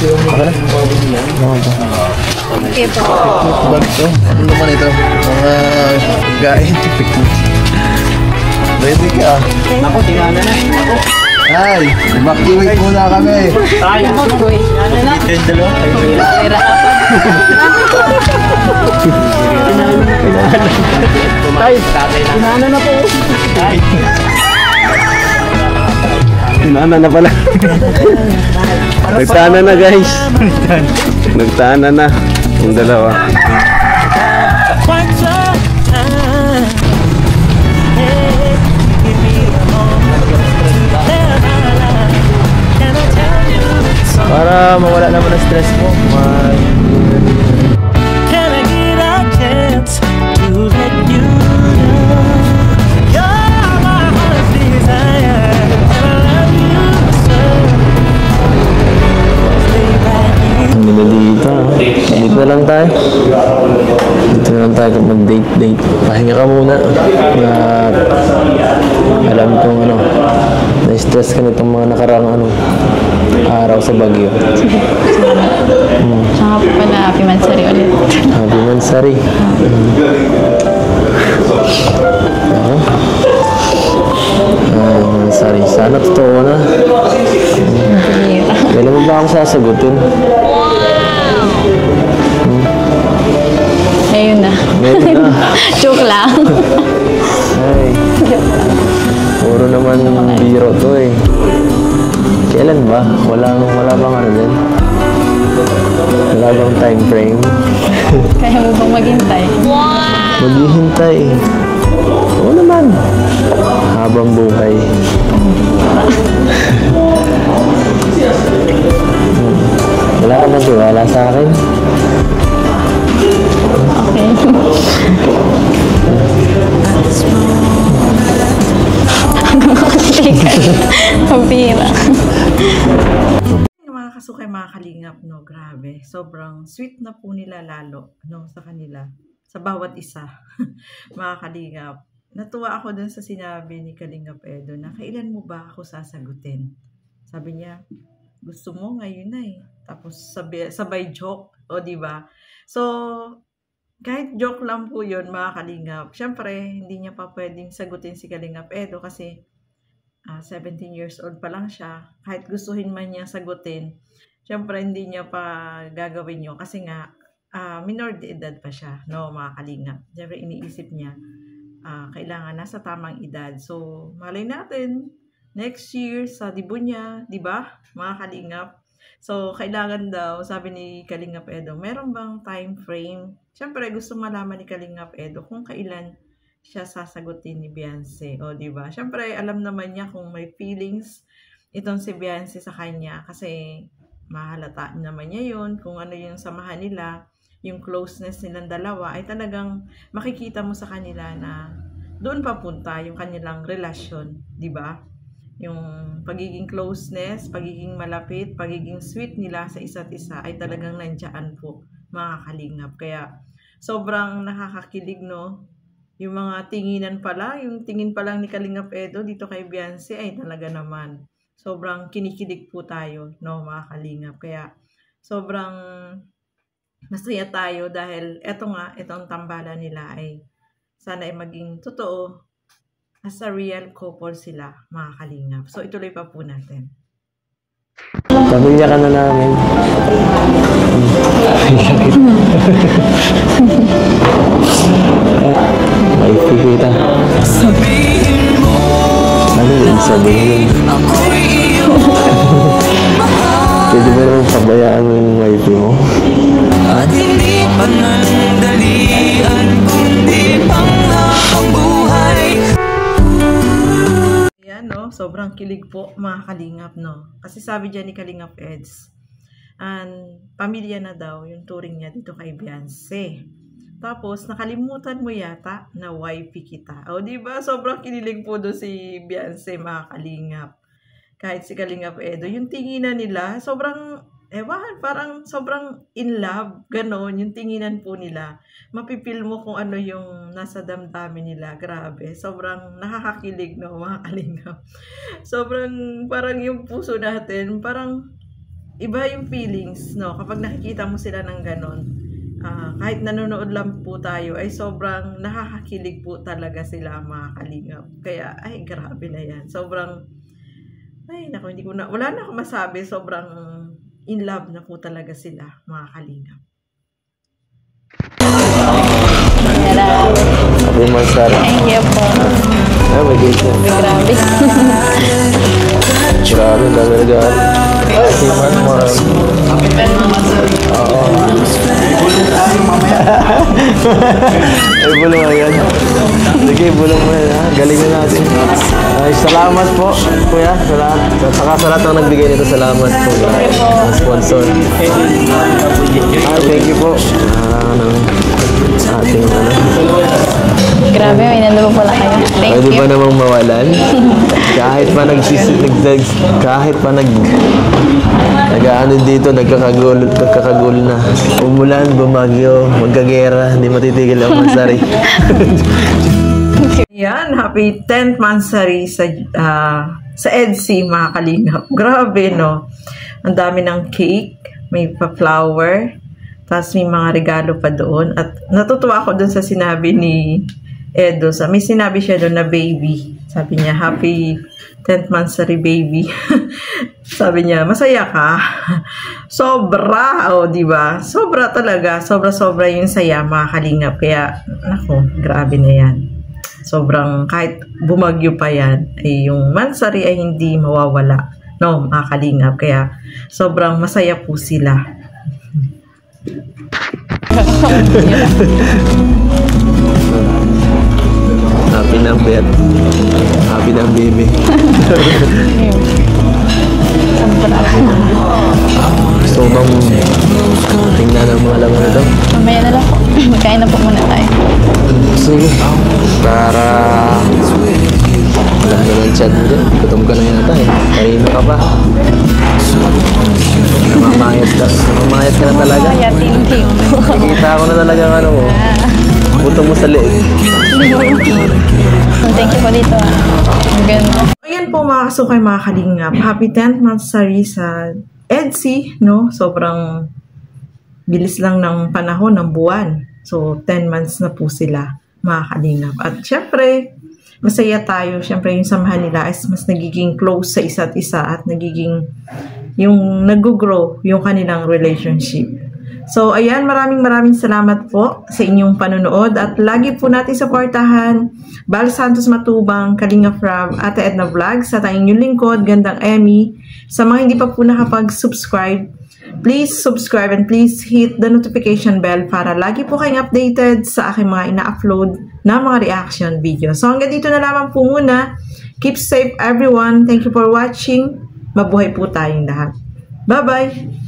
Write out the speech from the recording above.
Okay na? Okay po. Bag to. Ano naman ito? Mga gain. Ready ka? Ako, tingnan na. Ako. Ay, evacuate muna kami. Ay, ako. Ano na? Dalawa. Tay, inana na po. Tay. Inana na pala. Nagtana na guys. Nagtana na. Yung dalawa. Para mawala naman ang stress mo. Can I get a chance to let you know you're my heart's desire, and I love you so. Stay right here. Hindi dito. Dito na lang tayo. Dito na lang tayo kung mag-date. Pahinga ka muna. Alam kong ano, na-stress ka nitong mga nakaraang araw sa Baguio. Tsaka po pala, Happy Mansari ulit. Happy Mansari. Ako? Mansari. Sana totoo na. Kailan mo ba akong sasagutin? Ngayon na. Ngayon na. Joke lang. Ay. Puro naman biro to eh. Kailan ba? Wala bang ano din? Wala bang time frame? Kaya mo bang maghintay? Maghihintay. Oo naman. Habang buhay. Wala ka bang tiwala sa akin? Okay. Kapira. Mga kasukay, mga kalingap, no, grabe. Sobrang sweet na po nila lalo, no, sa kanila. Sa bawat isa, mga kalingap. Natuwa ako dun sa sinabi ni Kalingap Edo na kailan mo ba ako sasagutin? Sabi niya, gusto mo ngayon na eh. Tapos sabay joke, o diba? So, kahit joke lang po yun, mga kalingap. Siyempre, hindi niya pa pwedeng sagutin si Kalingap Edo kasi 17 years old pa lang siya. Kahit gustuhin man niya sagutin, siyempre hindi niya pa gagawin yun kasi nga minor de edad pa siya, no, mga kalingap. Siyempre iniisip niya kailangan nasa tamang edad. So, malay natin next year sa debut niya, di ba, mga kalingap? So, kailangan daw, sabi ni Kalingap Edo, meron bang time frame? Siyempre gusto malaman ni Kalingap Edo kung kailan siya sasagutin ni Beyonce, o di ba? Siyempre alam naman niya kung may feelings itong si Beyonce sa kanya kasi mahalata naman niya yun, kung ano yung samahan nila, yung closeness nilang dalawa, ay talagang makikita mo sa kanila na doon papunta yung kanilang relasyon, di ba? Yung pagiging closeness, pagiging malapit, pagiging sweet nila sa isa't isa ay talagang nandiyan po, mga kalingap. Kaya sobrang nakakakilig, no? Yung mga tinginan pala, yung tingin pa lang ni Kalingap Edo dito kay Beyonce ay talaga naman sobrang kinikilig po tayo, no, mga kalingap. Kaya sobrang masaya tayo dahil itong tambalan nila ay sana ay maging totoo as a real couple sila, mga kalingap. So ituloy pa po natin. Pamilya ka na namin. May kita. Ano yung sabihin? Pwede mo naman pabayaan mo yung wife mo? At hindi pa nandalian kundi panghabang buhay. Ayan, no? Sobrang kilig po, mga kalingap, no? Kasi sabi dyan ni Kalingap Eds, pamilya na daw yung turing niya dito kay Beyonce. Tapos, nakalimutan mo yata na wifey kita. O, diba? Sobrang kinilig po doon si Beyonce, mga kalingap. Kahit si Kalingap Edo, yung tinginan nila, sobrang, parang sobrang in love. Ganon, yung tinginan po nila. Mapipil mo kung ano yung nasa damdamin nila. Grabe. Sobrang nakakakilig, no, mga kalingap. Sobrang, parang yung puso natin, parang iba yung feelings, no? Kapag nakikita mo sila ng ganon, kahit nanonood lang po tayo, ay sobrang nakakakilig po talaga sila, mga kalingap. Kaya, ay, grabe na yan. Sobrang, ay, naku, wala na akong masabi. Sobrang in love na po talaga sila, mga kalingap. Happy Mansari. Thank you po. Ay, may gate yan. Grabe. Grabe, dami regalo. Si Man. Oo. Ay, bulong mo yan. Sige, bulong mo yan, ha? Galingan natin. Ay, salamat po, kuya. Saka sa lahat ng nagbigay nito, salamat po. Ang sponsor. Ay, thank you po. Ating Grabe, may nandun pala kayo. Thank pwede you. ba namang mawalan? Kahit pa nag-ano dito, nagkakagulo na. Umulan, bumagyo, magkagera, hindi matitigil ang Mansari. Yan, happy 10th Mansari sa EDC, mga kalingap. Grabe, no? Ang dami ng cake, may pa-flower, tapos may mga regalo pa doon. At natutuwa ako doon sa sinabi ni Edo. May sinabi siya doon na baby. Sabi niya, happy 10th Mansari baby. Sabi niya, masaya ka? Sobra, diba? Sobra talaga. Sobra yung saya, mga kalingap. Kaya, nako, grabe na yan. Sobrang, kahit bumagyo pa yan, ay yung Mansari ay hindi mawawala. No, mga kalingap. Kaya, sobrang masaya po sila. Happy na bet. Happy na baby. Gusto mo bang tingnan ang mga laman ito? Mamaya na lang po. Magkain na po muna tayo. Sige. Para alam na ng chat mo dyan. Gutom ka na yata eh. Kanina ka pa. Namamayat ka na talaga. Kaya tindi po. Nakikita ko na talaga ano mo. Gutom mo sa leeg. Thank you po dito. Ang ganda. Ayan po, mga kasukay, mga kalingap. Happy 10th Mansari sa EDC, no? Sobrang bilis lang ng panahon, ng buwan. So, 10 months na po sila, mga kalingap. At syempre, masaya tayo. Syempre, yung samahan nila is mas nagiging close sa isa't isa at nagiging yung nag-grow yung kanilang relationship. So, ayan, maraming salamat po sa inyong panonood at lagi po natin supportahan Bal Santos Matubang, Kalingap Rob, Ate Edna Vlogs at ang inyong lingkod, Gandang Emmy. Sa mga hindi pa po nakapag-subscribe, please subscribe and please hit the notification bell para lagi po kayong updated sa aking mga ina-upload na mga reaction video. So, hanggang dito na lamang po muna. Keep safe everyone. Thank you for watching. Mabuhay po tayong lahat. Bye-bye!